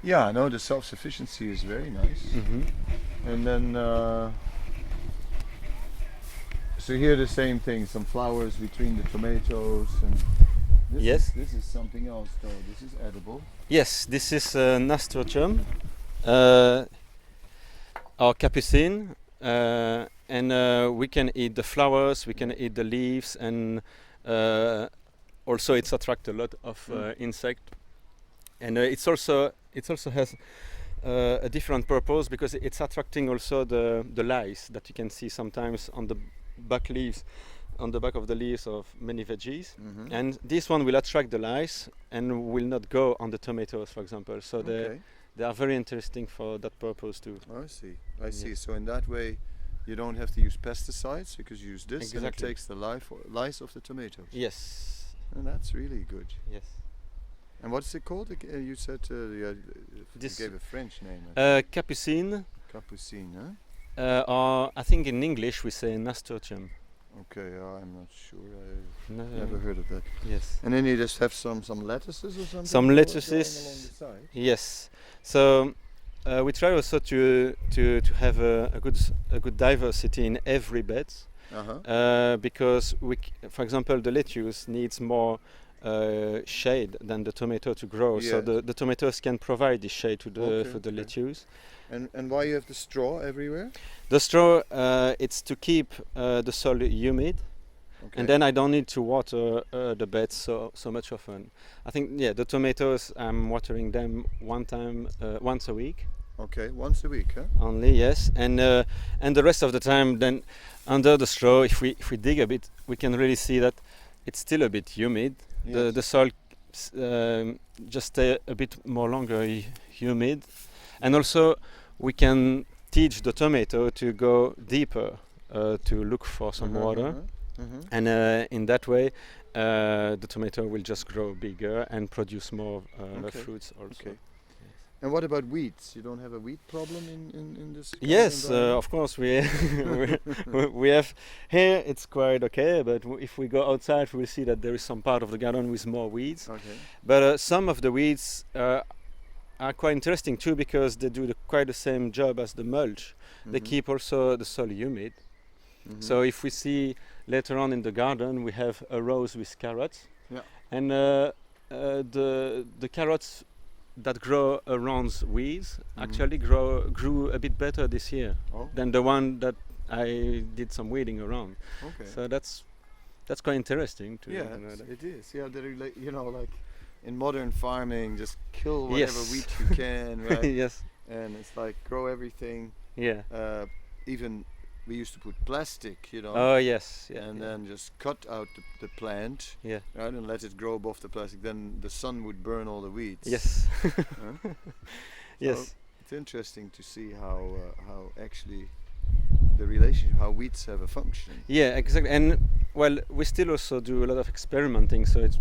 Yeah, no, the self-sufficiency is very nice. And then, so here the same thing, some flowers between the tomatoes, and this is something else though. This is edible. Yes, this is nasturtium, or capucine, and we can eat the flowers, we can eat the leaves, and also it's attract a lot of insect, and it also has a different purpose because it's attracting also the lice that you can see sometimes on the back leaves, on the back of the leaves of many veggies, and this one will attract the lice and will not go on the tomatoes, for example. So they are very interesting for that purpose too. I see. I see. So in that way, you don't have to use pesticides because you use this, and it takes the lice of the tomatoes. Yes. And that's really good. Yes. And what's it called? You said you gave a French name. Capucine. Capucine, huh? Or I think in English we say nasturtium. Okay, I'm not sure. I've never heard of that. Yes. And then you just have some lettuces or something. Some lettuces. Along the side. Yes. So we try also to have a good diversity in every bed, because for example, the lettuce needs more shade than the tomato to grow. So the tomatoes can provide the shade to the lettuce. And why you have the straw everywhere? The straw, it's to keep the soil humid, and then I don't need to water the beds so much often. I think the tomatoes I'm watering them once a week. Okay, once a week, huh? Only, yes, and the rest of the time then under the straw, if we dig a bit, we can really see that it's still a bit humid. Yes. The soil just stay a bit more longer humid, and also we can teach the tomato to go deeper to look for some water, and in that way the tomato will just grow bigger and produce more fruits also. Okay. And what about weeds? You don't have a weed problem in this? Yes, of course we we have here. It's quite okay, but if we go outside, we will see that there is some part of the garden with more weeds. Okay. But some of the weeds are quite interesting too, because they do quite the same job as the mulch. They keep also the soil humid. So if we see later on in the garden, we have a rows with carrots, and the carrots that grow around weeds actually grew a bit better this year than the one that I did some weeding around. Okay. So that's quite interesting too. Yeah, it is. Yeah, like in modern farming, just kill whatever wheat you can, right? Yes. And it's like grow everything. Yeah. Even we used to put plastic, Oh yes. Yeah. And then just cut out the plant. Yeah. Right, and let it grow above the plastic. Then the sun would burn all the weeds. Yes. Yes. So it's interesting to see how actually the relationship, how weeds have a function. Yeah, exactly. And well, we still also do a lot of experimenting. So it's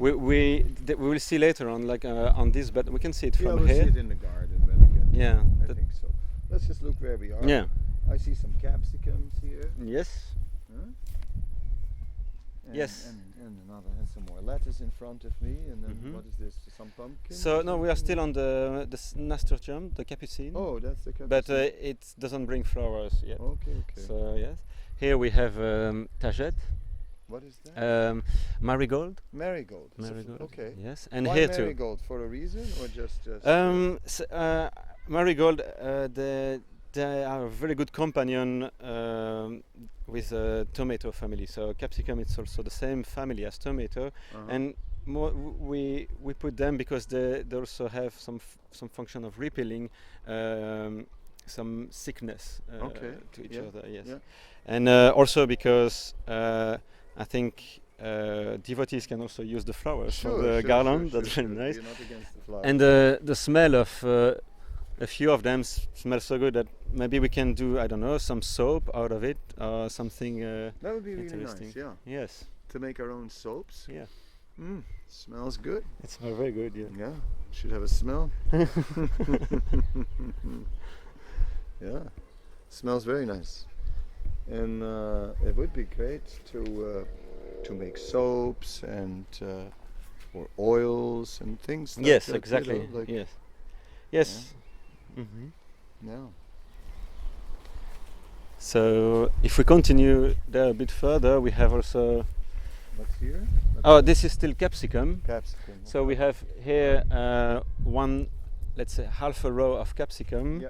we will see later on, like on this, but we can see it from we'll here. See it in the garden when we get there. I think so. Let's just look where we are. Yeah. I see some capsicums here. Yes. Yes. And some more lettuce in front of me. And then what is this? Some pumpkin? So no, we are still on the nasturtium, the capucine. Oh, that's the capucine. But it doesn't bring flowers yet. Okay. So yes, here we have tagette. What is that? Marigold. Marigold. Okay. Yes, and why here marigold? For a reason, or just? Marigold. They are a very good companion with tomato family. So capsicum, it's also the same family as tomato, and we put them because they also have some function of repelling some sickness to each other. Yes, and also because I think devotees can also use the flowers for the garland. That's very nice. You're not against the flowers. And the smell of a few of them smell so good that maybe we can do, I don't know, some soap out of it or something that would be really interesting. Nice, yeah. Yes. To make our own soaps. Yeah. Smells good. It smells very good, yeah. Yeah, should have a smell. Yeah, smells very nice. And it would be great to make soaps and or oils and things. Yes, like exactly. That, yes. Yes. Yeah. Mm-hmm. Yeah. So if we continue there a bit further, we have also. What's here? This is still capsicum. Capsicum. So we have here one, let's say, half a row of capsicum. Yeah.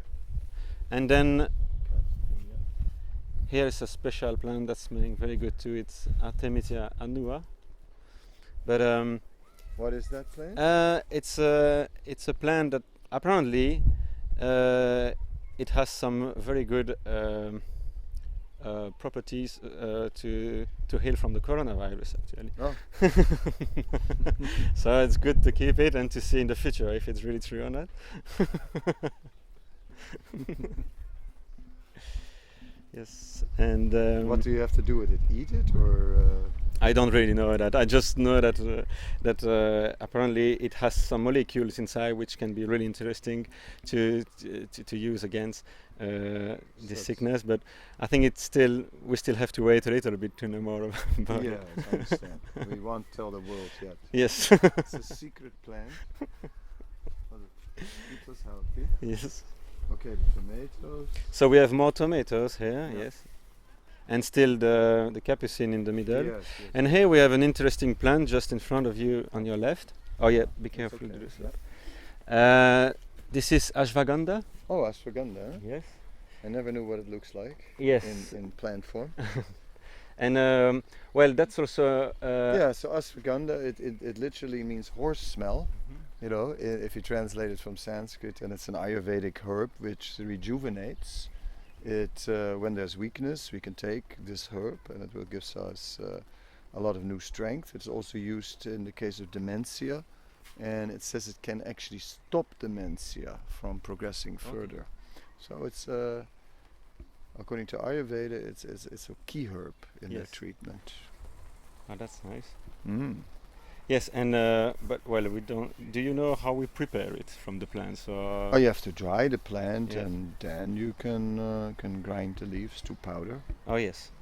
And then here is a special plant that's smelling very good too. It's Artemisia annua. But what is that plant? It's a plant that apparently it has some very good properties to heal from the coronavirus actually. Oh. So it's good to keep it and to see in the future if it's really true or not. Yes, and what do you have to do with it? Eat it or? I don't really know that. I just know that apparently it has some molecules inside which can be really interesting to use against this sickness. But I think we still have to wait a little bit to know more about it. Yes, I understand. We won't tell the world yet. Yes. It's a secret plant. Keep us healthy. Yes. Okay, the tomatoes. So we have more tomatoes here. Yeah. Yes. And still the capucine in the middle. Yes, yes. And here we have an interesting plant just in front of you on your left. Oh yeah, be careful. Okay. This is ashwagandha. Oh, ashwagandha. Yes. I never knew what it looks like. Yes. In plant form. And well, that's also. Yeah. So ashwagandha, it literally means horse smell. Mm-hmm. You know, if you translate it from Sanskrit, and it's an Ayurvedic herb which rejuvenates. It when there's weakness, we can take this herb, and it will give us a lot of new strength. It's also used in the case of dementia, and it says it can actually stop dementia from progressing further. So it's according to Ayurveda, it's a key herb in their treatment. Oh, that's nice. Mm. Yes, and but well, we don't. Do you know how we prepare it from the plants? Oh, you have to dry the plant, yes. and then you can grind the leaves to powder. Oh yes.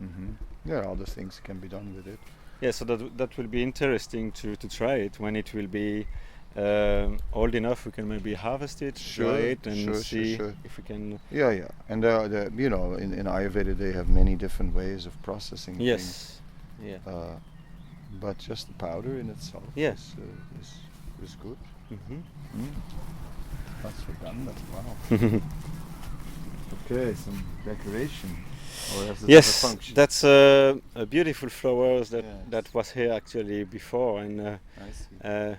Mm-hmm. Yeah, other things can be done with it. Yeah, so that will be interesting to try it when it will be old enough. We can maybe harvest it, dry it, and see if we can. Yeah, and you know, in Ayurveda they have many different ways of processing things. Yes. Yeah. But just the powder in itself is good. Mm-hmm. That's done. Wow. Okay, some decoration. Or has it yes, a function? That's a beautiful flowers Yes. that was here actually before, and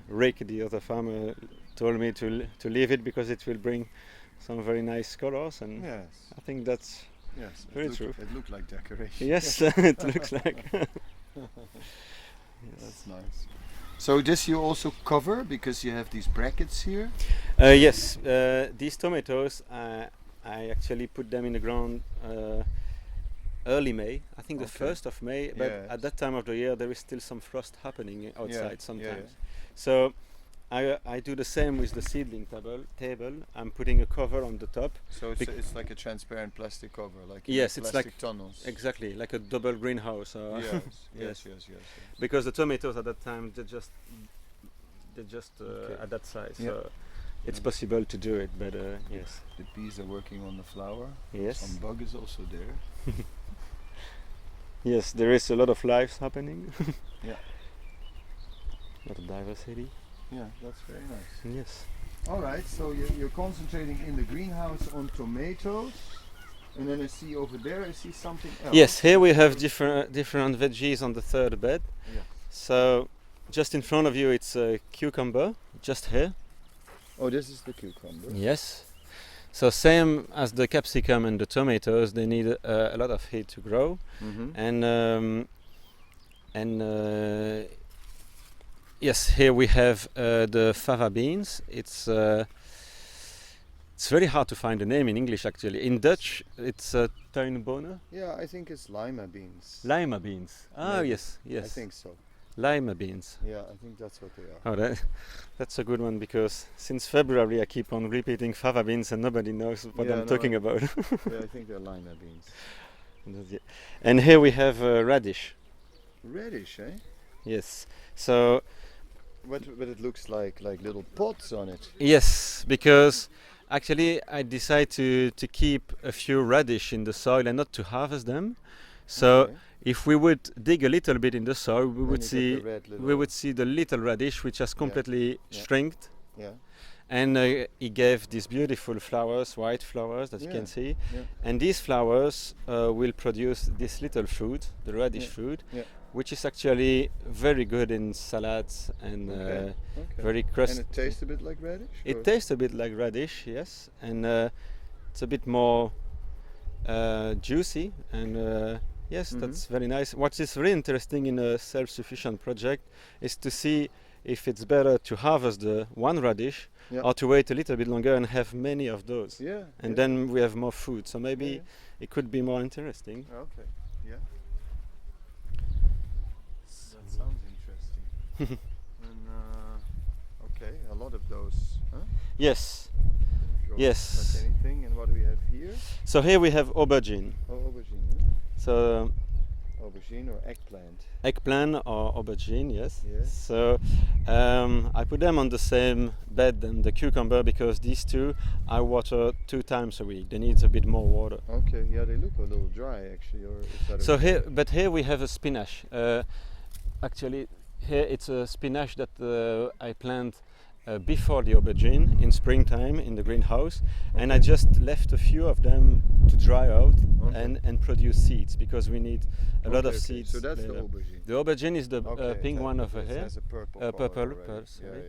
Rick, the other farmer, told me to leave it because it will bring some very nice colors, and yes. I think that's very true. It looked like decoration. Yes, it looks like. Yes. That's nice. So this you also cover because you have these brackets here? Yes, these tomatoes, I actually put them in the ground early May, I think the 1st of May, but at that time of the year there is still some frost happening outside sometimes. So I do the same with the seedling table. I'm putting a cover on the top. So it's like a transparent plastic cover, like yes, it's like tunnels. Exactly, like a double greenhouse. Yes. Because the tomatoes at that time they're just at that size, so it's possible to do it. But yes, the bees are working on the flower. Yes, some bug is also there. Yes, there is a lot of life happening. Yeah, a lot of diversity. Yeah, that's very nice. Yes. All right, so you're concentrating in the greenhouse on tomatoes, and then I see over there, I see something else. Yes, here we have different veggies on the third bed. Yeah. So, just in front of you, it's a cucumber, just here. Oh, this is the cucumber. Yes. So same as the capsicum and the tomatoes, they need a lot of heat to grow, and yes, here we have the fava beans. It's very hard to find the name in English actually. In Dutch, it's tuinbonen. Yeah, I think it's lima beans. Lima beans. Ah, Maybe. yes. I think so. Lima beans. Yeah, I think that's what they are. Oh, that's a good one because since February I keep on repeating fava beans and nobody knows what I'm talking about. Yeah, I think they're lima beans. And here we have radish. Radish, eh? Yes. So But it looks like little pots on it. Yes, because actually I decided to keep a few radish in the soil and not to harvest them. So Okay. if we would dig a little bit in the soil, we Then would you get see the red little- we would see the little radish which has completely Yeah. shrinked, Yeah. and he gave these beautiful flowers, white flowers that you Yeah. can see, Yeah. and these flowers will produce this little fruit, the radish Yeah. fruit, Yeah. which is actually very good in salads and Okay. very And crusty. it tastes a bit like radish? or- It tastes a bit like radish, yes, and it's a bit more juicy, and yes, Mhm. that's very nice. What is really interesting in a self-sufficient project is to see if it's better to harvest the one radish Yeah. or to wait a little bit longer and have many of those, Yeah. and yeah. then we have more food. So maybe Yeah, it could be more interesting. yeah. Okay. Yeah. That sounds interesting. And okay, a lot of those. Huh? Yes. If you Yes. touch anything, and what do we have here? So here we have aubergine. Oh, aubergine. Huh? So Aubergine or eggplant. eggplant or aubergine, yes. Yes. So I put them on the same bed than the cucumber because these two I water 2 times a week. They need a bit more water. Okay. Yeah, they look a little dry actually. Or is that So okay? here we have a spinach. Actually, here it's a spinach that I plant before the aubergine in springtime in the greenhouse, and I Okay. just left a few of them to dry out Okay. and produce seeds because we need a lot of Okay, seeds. So that's the later. aubergine. The aubergine is the Okay, pink that- one over it here, has a purple. purple color already. pearl, Yeah, sorry.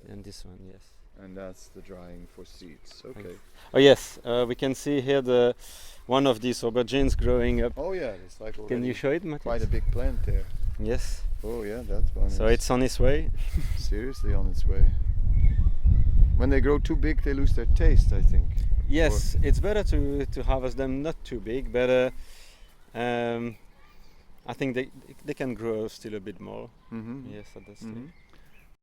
yeah. and this one, yes. And that's the drying for seeds. Okay. Oh yes, we can see here the one of these aubergines growing up. Oh yeah, it's like Can already you show it, Matthias? quite a big plant there. Yes. Oh yeah, that one. So is it's on its way. seriously on its way. When they grow too big, they lose their taste, I think. Yes, it's better to harvest them not too big, but I think they can grow still a bit more. Mm-hmm. Yes, at that stage. Mhm.